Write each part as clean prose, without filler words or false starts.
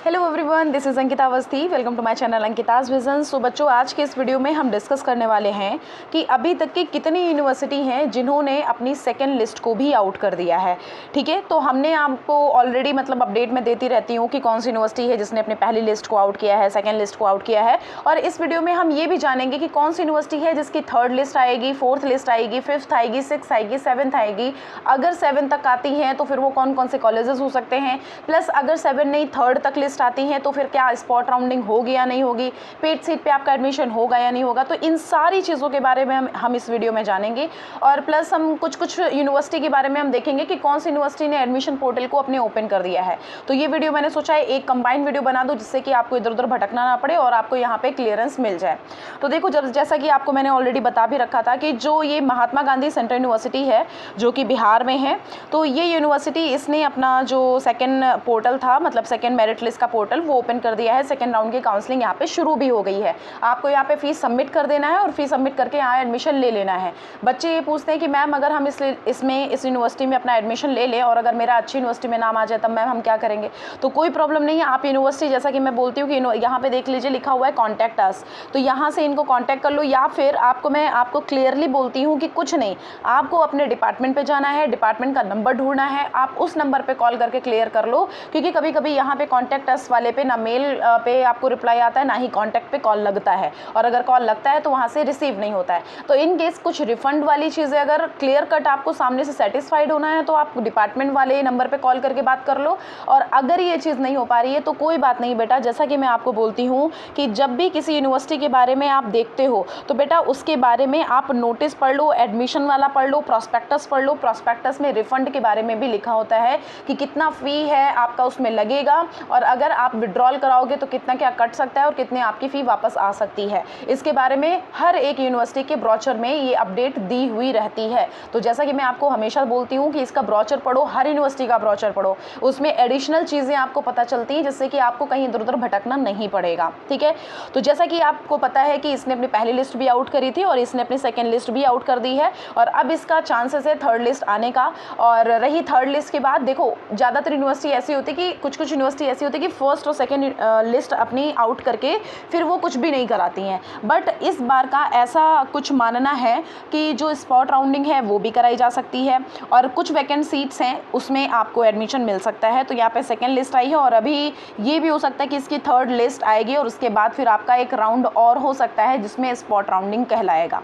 Hello everyone, this is Ankita Awasthi. Welcome to my channel Ankita's vision. So बच्चों, आज के इस वीडियो में हम डिस्कस करने वाले हैं कि अभी तक की कितनी यूनिवर्सिटी हैं जिन्होंने अपनी सेकंड लिस्ट को भी आउट कर दिया है। ठीक है, तो हमने आपको ऑलरेडी अपडेट में देती रहती हूँ कि कौन सी यूनिवर्सिटी है जिसने अपनी पहली लिस्ट को आउट किया है, सेकेंड लिस्ट को आउट किया है। और इस वीडियो में हम ये भी जानेंगे कि कौन सी यूनिवर्सिटी है जिसकी थर्ड लिस्ट आएगी, फोर्थ लिस्ट आएगी, फिफ्थ आएगी, सिक्स आएगी, सेवन्थ आएगी। अगर 7 तक आती हैं तो फिर वो कौन कौन से कॉलेजेस हो सकते हैं, प्लस अगर 7 नहीं थर्ड तक लिस्ट आती हैं तो फिर क्या स्पॉट राउंडिंग होगी या नहीं होगी, पेड सीट पे आपका एडमिशन होगा या नहीं होगा। तो इन सारी चीज़ों के बारे में हम इस वीडियो में जानेंगे। और प्लस हम कुछ यूनिवर्सिटी के बारे में हम देखेंगे कि कौन सी यूनिवर्सिटी ने एडमिशन पोर्टल को अपने ओपन कर दिया है। तो ये वीडियो मैंने सोचा है एक कंबाइंड वीडियो बना दूँ जिससे कि आपको इधर उधर भटकना ना पड़े और आपको यहाँ पे क्लियरेंस मिल जाए। तो देखो, जैसा कि आपको मैंने ऑलरेडी बता भी रखा था कि जो ये महात्मा गांधी सेंट्रल यूनिवर्सिटी है जो कि बिहार में है, तो ये यूनिवर्सिटी इसने अपना जो सेकेंड पोर्टल था, सेकेंड मेरिट लिस्ट का पोर्टल, वो ओपन कर दिया है। सेकेंड राउंड की काउंसलिंग यहाँ पे शुरू भी हो गई है। आपको यहाँ पे फीस सबमिट कर देना है और फीस सबमिट करके यहाँ एडमिशन ले लेना है। बच्चे ये पूछते हैं कि मैम अगर हम इस यूनिवर्सिटी में अपना एडमिशन ले लें और अगर मेरा अच्छी यूनिवर्सिटी में नाम आ जाए तब मैम हम क्या करेंगे। तो कोई प्रॉब्लम नहीं है। आप यूनिवर्सिटी, जैसा कि मैं बोलती हूँ कि यहाँ पे देख लीजिए लिखा हुआ है कॉन्टैक्ट अस, तो यहाँ से इनको कॉन्टैक्ट कर लो। या फिर मैं आपको क्लियरली बोलती हूँ कि कुछ नहीं, आपको अपने डिपार्टमेंट पे जाना है, डिपार्टमेंट का नंबर ढूंढना है, आप उस नंबर पे कॉल करके क्लियर कर लो। क्योंकि कभी कभी यहाँ पे कॉन्टैक्ट अस वाले पे ना मेल पे आपको रिप्लाई आता है, ना ही कॉन्टैक्ट पे कॉल लगता है, और अगर कॉल लगता है तो वहाँ से रिसीव नहीं होता है। तो इन केस कुछ रिफंड वाली चीज़ें अगर क्लियर कट आपको सामने से सेटिस्फाइड होना है तो आप डिपार्टमेंट वाले नंबर पे कॉल करके बात कर लो। और अगर ये चीज़ नहीं हो पा रही है तो कोई बात नहीं बेटा, जैसा कि मैं आपको बोलती हूँ कि जब भी किसी यूनिवर्सिटी के बारे में आप देखते हो तो बेटा उसके बारे में आप नोटिस पढ़ लो, एडमिशन वाला पढ़ लो, प्रॉस्पेक्टस पढ़ लो। प्रॉस्पेक्टस में रिफंड के बारे में भी लिखा होता है कि कितना फ़ी है आपका उसमें लगेगा, और अगर आप विड्रॉल कराओगे तो कितना क्या कट सकता है और कितने आपकी फ़ी वापस आ सकती है। इसके बारे में हर एक यूनिवर्सिटी के ब्रोचर में ये अपडेट दी हुई रहती है। तो जैसा कि मैं आपको हमेशा बोलती हूँ कि इसका ब्रोचर पढ़ो, हर यूनिवर्सिटी का ब्रोचर पढ़ो, उसमें एडिशनल चीज़ें आपको पता चलती हैं जिससे कि आपको कहीं इधर उधर भटकना नहीं पड़ेगा। ठीक है, तो जैसा कि आपको पता है कि इसने अपनी पहली लिस्ट भी आउट करी थी और इसने अपनी सेकेंड लिस्ट भी आउट कर दी है, और अब इसका चांसेस है थर्ड लिस्ट आने का। और रही थर्ड लिस्ट के बाद, देखो ज़्यादातर यूनिवर्सिटी ऐसी होती है कि कुछ यूनिवर्सिटी ऐसी होती है कि फर्स्ट और सेकेंड लिस्ट अपनी आउट करके फिर वो कुछ भी नहीं कराती हैं। बट इस बार का ऐसा कुछ मानना है कि जो स्पॉट राउंडिंग है वो भी कराई जा सकती है, और कुछ वैकेंट सीट्स हैं उसमें आपको एडमिशन मिल सकता है। तो यहाँ पे सेकेंड लिस्ट आई है और अभी ये भी हो सकता है कि इसकी थर्ड लिस्ट आएगी और उसके बाद फिर आपका एक राउंड और हो सकता है जिसमें स्पॉट राउंडिंग कहलाएगा।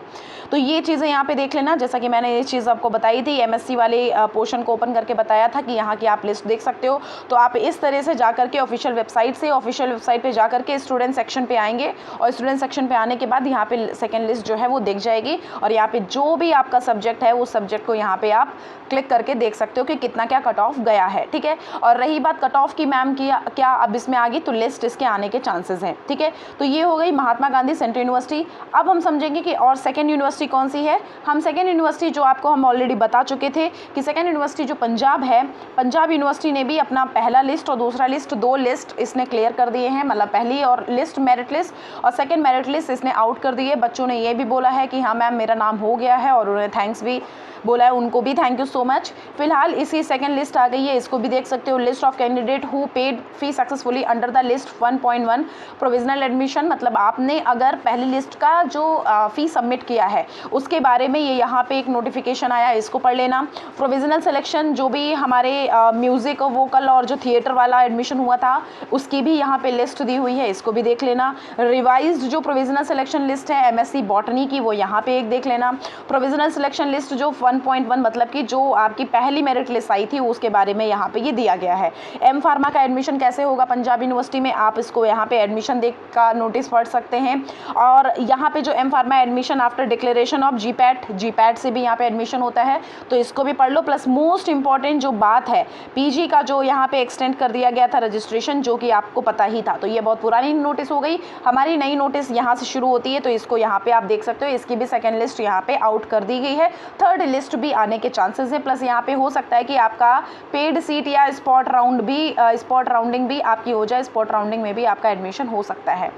तो ये चीज़ें यहाँ पे देख लेना। जैसा कि मैंने ये चीज़ आपको बताई थी, MSc वाले पोर्शन को ओपन करके बताया था कि यहाँ की आप लिस्ट देख सकते हो। तो आप इस तरह से जा करके ऑफिशियल वेबसाइट पे जा करके स्टूडेंट सेक्शन पे आएंगे, और स्टूडेंट सेक्शन पे आने के बाद यहाँ पे सेकेंड लिस्ट जो है वो दिख जाएगी, और यहाँ पे जो भी आपका सब्जेक्ट है उस सब्जेक्ट को यहाँ पे आप क्लिक करके देख सकते हो कि कितना क्या कट ऑफ गया है। ठीक है, और रही बात कट ऑफ की, मैम की क्या अब इसमें आ गई, तो लिस्ट इसके आने के चांसेस हैं। ठीक है, तो ये हो गई महात्मा गांधी सेंट्रल यूनिवर्सिटी। अब हम समझेंगे कि और सेकेंड यूनिवर्सिटी कौन सी है। हम सेकेंड यूनिवर्सिटी जो आपको हम ऑलरेडी बता चुके थे कि सेकेंड यूनिवर्सिटी जो पंजाब है, पंजाब यूनिवर्सिटी ने भी अपना पहला लिस्ट और दूसरा लिस्ट, 2 लिस्ट इसने क्लियर कर दिए हैं। पहली और लिस्ट मेरिट लिस्ट और सेकंड मेरिट लिस्ट इसने आउट कर दी है। बच्चों ने ये भी बोला है कि हाँ मैम मेरा नाम हो गया है, और उन्होंने थैंक्स भी बोला है, उनको भी थैंक यू सो मच। फिलहाल इसी सेकंड लिस्ट आ गई है, इसको भी देख सकते हो। List of candidate who paid fee successfully under the list 1.1 provisional admission, आपने अगर पहली लिस्ट का जो फी सबमिट किया है उसके बारे में ये यहाँ पे एक नोटिफिकेशन आया है, इसको पढ़ लेना। प्रोविजनल सिलेक्शन जो भी हमारे म्यूजिक, वोकल और जो थिएटर वाला एडमिशन हुआ था उसकी भी यहाँ पे लिस्ट दी हुई है, इसको भी देख लेना। रिवाइज्ड जो प्रोविजनल सिलेक्शन लिस्ट है MSc बॉटनी की, वो यहाँ पे एक देख लेना। प्रोविजनल सिलेक्शन लिस्ट जो 1.1 कि जो आपकी पहली मेरिट लिस्ट आई थी उसके बारे में यहाँ पे ये दिया गया है। एम फार्मा का एडमिशन कैसे होगा पंजाब यूनिवर्सिटी में, आप इसको यहाँ पे एडमिशन देख का नोटिस पढ़ सकते हैं। और यहाँ पे जो M pharma admission after declaration of GPAT से भी यहाँ पे एडमिशन होता है, तो इसको भी पढ़ लो। प्लस मोस्ट इंपॉर्टेंट जो बात है, PG का जो यहाँ पे एक्सटेंड कर दिया गया था रजिस्ट्रेशन, जो कि आपको पता ही था। तो ये बहुत पुरानी नोटिस हो गई, हमारी नई नोटिस यहाँ से शुरू होती है, तो इसको यहाँ पे आप देख सकते हो। इसकी भी सेकेंड लिस्ट यहाँ पे आउट कर दी गई है, थर्ड लिस्ट भी आने के चांसेस है। प्लस यहाँ पे हो सकता है कि आपका पेड सीट या स्पॉट राउंडिंग भी आपकी हो जाए, स्पॉट राउंडिंग में भी आपका एडमिशन हो सकता है।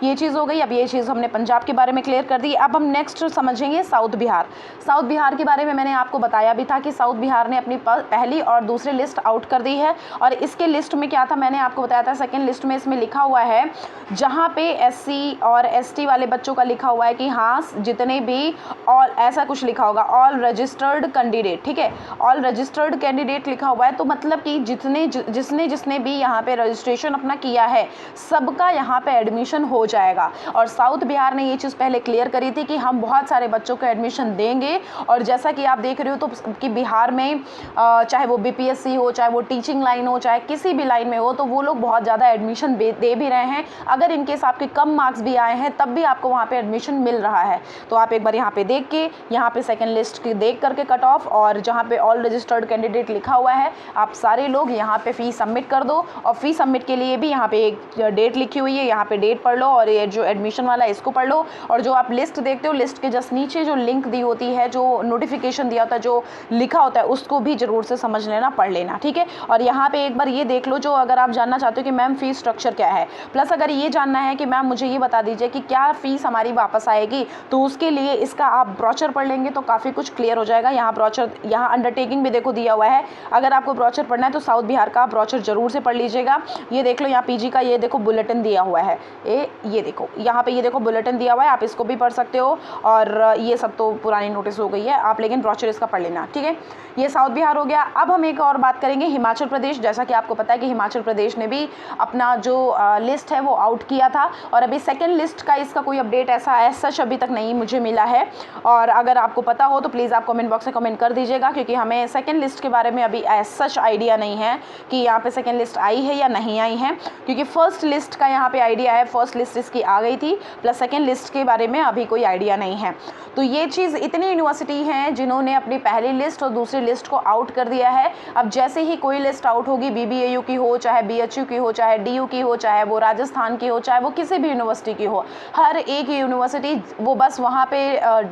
ये चीज़ हो गई। अब ये चीज़ हमने पंजाब के बारे में क्लियर कर दी। अब हम नेक्स्ट समझेंगे साउथ बिहार। साउथ बिहार के बारे में मैंने आपको बताया भी था कि साउथ बिहार ने अपनी पहली और दूसरी लिस्ट आउट कर दी है। और इसके लिस्ट में क्या था, मैंने आपको बताया था सेकंड लिस्ट में इसमें लिखा हुआ है, जहाँ पे एससी और एसटी वाले बच्चों का लिखा हुआ है कि हाँ जितने भी ऑल, ऐसा कुछ लिखा होगा, ऑल रजिस्टर्ड कैंडिडेट, ठीक है, ऑल रजिस्टर्ड कैंडिडेट लिखा हुआ है, तो मतलब कि जिसने भी यहाँ पे रजिस्ट्रेशन अपना किया है सबका यहाँ पे एडमिशन हो जाएगा। और साउथ बिहार ने ये चीज़ पहले क्लियर करी थी कि हम बहुत सारे बच्चों को एडमिशन देंगे। और जैसा कि आप देख रहे हो तो कि बिहार में चाहे वो बीपीएससी हो, चाहे वो टीचिंग लाइन हो, चाहे किसी भी लाइन में हो, तो वो लोग बहुत ज़्यादा एडमिशन दे भी रहे हैं। अगर इनकेस आपके कम मार्क्स भी आए हैं तब भी आपको वहाँ पे एडमिशन मिल रहा है। तो आप एक बार यहाँ पे देख के, यहाँ पे सेकंड लिस्ट की देख करके कट ऑफ, और जहाँ पे ऑल रजिस्टर्ड कैंडिडेट लिखा हुआ है, आप सारे लोग यहाँ पे फीस सबमिट कर दो। और फीस सबमिट के लिए भी यहाँ पे एक डेट लिखी हुई है, यहाँ पे डेट पढ़ लो, और ये जो एडमिशन वाला है इसको पढ़ लो। और जो आप लिस्ट देखते हो, लिस्ट के जस्ट नीचे जो लिंक दी होती है, जो नोटिफिकेशन दिया होता है, जो लिखा होता है, उसको भी जरूर से समझ लेना, पढ़ लेना, ठीक है। और यहाँ पे एक बार ये देख लो, जो अगर आप जानना चाहते हो कि मैम फीस स्ट्रक्चर क्या है, प्लस अगर ये जानना है कि मैम मुझे ये बता दीजिए कि क्या फीस हमारी वापस आएगी, तो उसके लिए इसका आप ब्रोचर पढ़ लेंगे तो काफ़ी कुछ क्लियर हो जाएगा। यहाँ ब्रोचर, यहाँ अंडरटेकिंग भी देखो दिया हुआ है। अगर आपको ब्रोचर पढ़ना है तो साउथ बिहार का ब्रोचर जरूर से पढ़ लीजिएगा। ये देख लो, यहाँ पीजी का ये देखो बुलेटिन दिया हुआ है, ये देखो यहाँ पे, ये देखो बुलेटिन दिया हुआ है, आप इसको भी पढ़ सकते हो। और ये सब तो पुरानी नोटिस हो गई है आप, लेकिन ब्रोचर इसका पढ़ लेना, ठीक है। ये साउथ बिहार हो गया। अब हम एक और बात करेंगे, हिमाचल प्रदेश। जैसा कि आपको पता है कि हिमाचल प्रदेश ने भी अपना जो लिस्ट है वो आउट किया था, और अभी सेकंड लिस्ट का इसका कोई अपडेट ऐसा सच अभी तक नहीं मुझे मिला है। और अगर आपको पता हो तो प्लीज़ आप कमेंट बॉक्स में कमेंट कर दीजिएगा, क्योंकि हमें सेकंड लिस्ट के बारे में अभी सच आइडिया नहीं है कि यहाँ पे सेकंड लिस्ट आई है या नहीं आई है, क्योंकि फर्स्ट लिस्ट का यहाँ पे आइडिया है, फर्स्ट लिस्ट इसकी आ गई थी, प्लस सेकंड लिस्ट के बारे में अभी कोई आइडिया नहीं है। तो ये चीज़, इतनी यूनिवर्सिटी हैं जिन्होंने अपनी पहली लिस्ट और दूसरी लिस्ट को आउट कर दिया है। अब जैसे ही कोई लिस्ट आउट होगी, बीबीएयू की हो, चाहे बीएचयू की हो, चाहे डीयू की हो, चाहे वो राजस्थान की हो, चाहे वो किसी भी यूनिवर्सिटी की हो, हर एक यूनिवर्सिटी वो बस वहाँ पे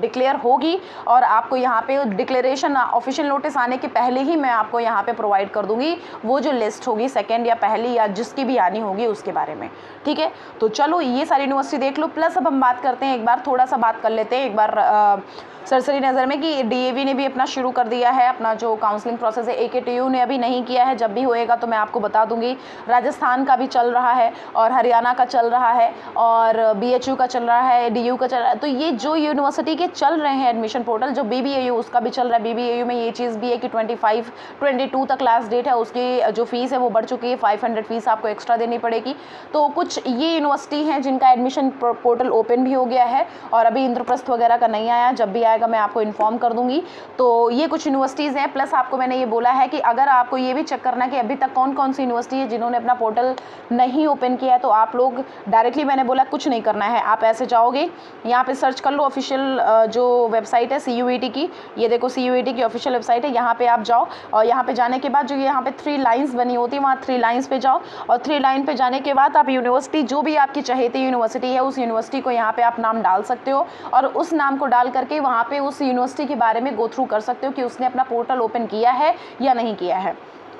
डिक्लेयर होगी, और आपको यहाँ पे डिक्लेरेशन ऑफिशियल नोटिस आने के पहले ही मैं आपको यहाँ पे प्रोवाइड कर दूँगी वो जो लिस्ट होगी सेकेंड या पहली या जिसकी भी आनी होगी उसके बारे में, ठीक है। तो चलो ये सारी यूनिवर्सिटी देख लो। प्लस अब हम बात करते हैं, एक बार थोड़ा सा बात कर लेते हैं एक बार सरसरी नज़र में, कि डीएवी ने भी अपना शुरू कर दिया है अपना जो काउंसलिंग प्रोसेस है। एकेटीयू ने अभी नहीं किया है, जब भी होएगा तो मैं आपको बता दूंगी। राजस्थान का भी चल रहा है, और हरियाणा का चल रहा है, और बीएचयू का चल रहा है, डीयू का चल रहा है। तो ये जो यूनिवर्सिटी के चल रहे हैं एडमिशन पोर्टल, जो बीबीएयू उसका भी चल रहा है। बीबीएयू में ये चीज़ भी है कि 22 तक लास्ट डेट है, उसकी जो फीस है वो बढ़ चुकी है, 500 फीस आपको एक्स्ट्रा देनी पड़ेगी। तो कुछ ये यूनिवर्सिटी हैं जिनका एडमिशन पोर्टल ओपन भी हो गया है, और अभी इंद्रप्रस्थ वगैरह का नहीं आया, जब भी आएगा मैं आपको इन्फॉर्म कर दूंगी। तो ये कुछ यूनिवर्सिटीज़ हैं। प्लस आपको मैंने ये बोला है कि अगर आपको ये भी चेक करना है कि अभी तक कौन कौन सी यूनिवर्सिटी है जिन्होंने अपना पोर्टल नहीं ओपन किया है, तो आप लोग डायरेक्टली, मैंने बोला कुछ नहीं करना है, आप ऐसे जाओगे, यहाँ पे सर्च कर लो ऑफिशियल जो वेबसाइट है CUET की, ये देखो CUET की ऑफिशियल वेबसाइट है, यहाँ पे आप जाओ, और यहाँ पे जाने के बाद जो यहाँ पे 3 लाइन्स बनी होती है, वहाँ 3 लाइन्स पे जाओ, और 3 लाइन पे जाने के बाद आप यूनिवर्सिटी, जो भी आपकी चहेती यूनिवर्सिटी है, उस यूनिवर्सिटी को यहाँ पे आप नाम डाल सकते हो, और उस नाम को डाल करके वहाँ पे उस यूनिवर्सिटी के बारे में गो थ्रू कर सकते हो कि उसने अपना पोर्टल ओपन किया है या नहीं किया है।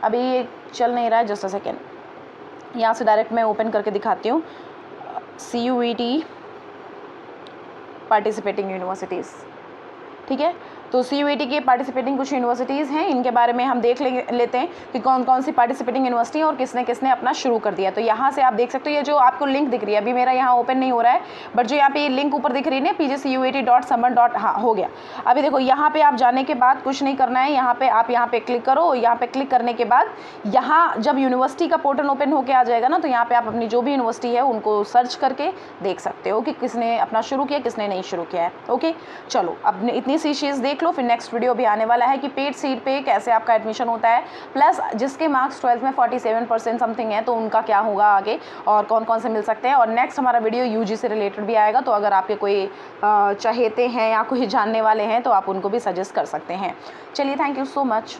अभी ये चल नहीं रहा है, जस्ट अ सेकेंड, यहाँ से डायरेक्ट मैं ओपन करके दिखाती हूँ। CUET पार्टिसिपेटिंग यूनिवर्सिटीज़, ठीक है। तो CUET के पार्टिसिपेटिंग कुछ यूनिवर्सिटीज़ हैं, इनके बारे में हम देख लेते हैं कि कौन कौन सी पार्टिसिपेटिंग यूनिवर्सिटी है और किसने किसने अपना शुरू कर दिया। तो यहाँ से आप देख सकते हो, ये जो आपको लिंक दिख रही है, अभी मेरा यहाँ ओपन नहीं हो रहा है, बट जो यहाँ पे लिंक ऊपर दिख रही है ना, pgcuet.samar. हाँ, हो गया। अभी देखो, यहाँ पे आप जाने के बाद कुछ नहीं करना है, यहाँ पे आप यहाँ पे क्लिक करो। यहाँ पे क्लिक करने के बाद यहाँ जब यूनिवर्सिटी का पोर्टल ओपन होकर आ जाएगा ना, तो यहाँ पे आप अपनी जो भी यूनिवर्सिटी है उनको सर्च करके देख सकते हो कि किसने अपना शुरू किया, किसने नहीं शुरू किया है। ओके, चलो अब इतनी सी चीज़ देख लो, फिर नेक्स्ट वीडियो भी आने वाला है कि पेड सीट पे कैसे आपका एडमिशन होता है, प्लस जिसके मार्क्स 12th में 47% समथिंग है तो उनका क्या होगा आगे, और कौन कौन से मिल सकते हैं। और नेक्स्ट हमारा वीडियो यूजी से रिलेटेड भी आएगा, तो अगर आपके कोई चहेते हैं या कोई जानने वाले हैं तो आप उनको भी सजेस्ट कर सकते हैं। चलिए, थैंक यू सो मच।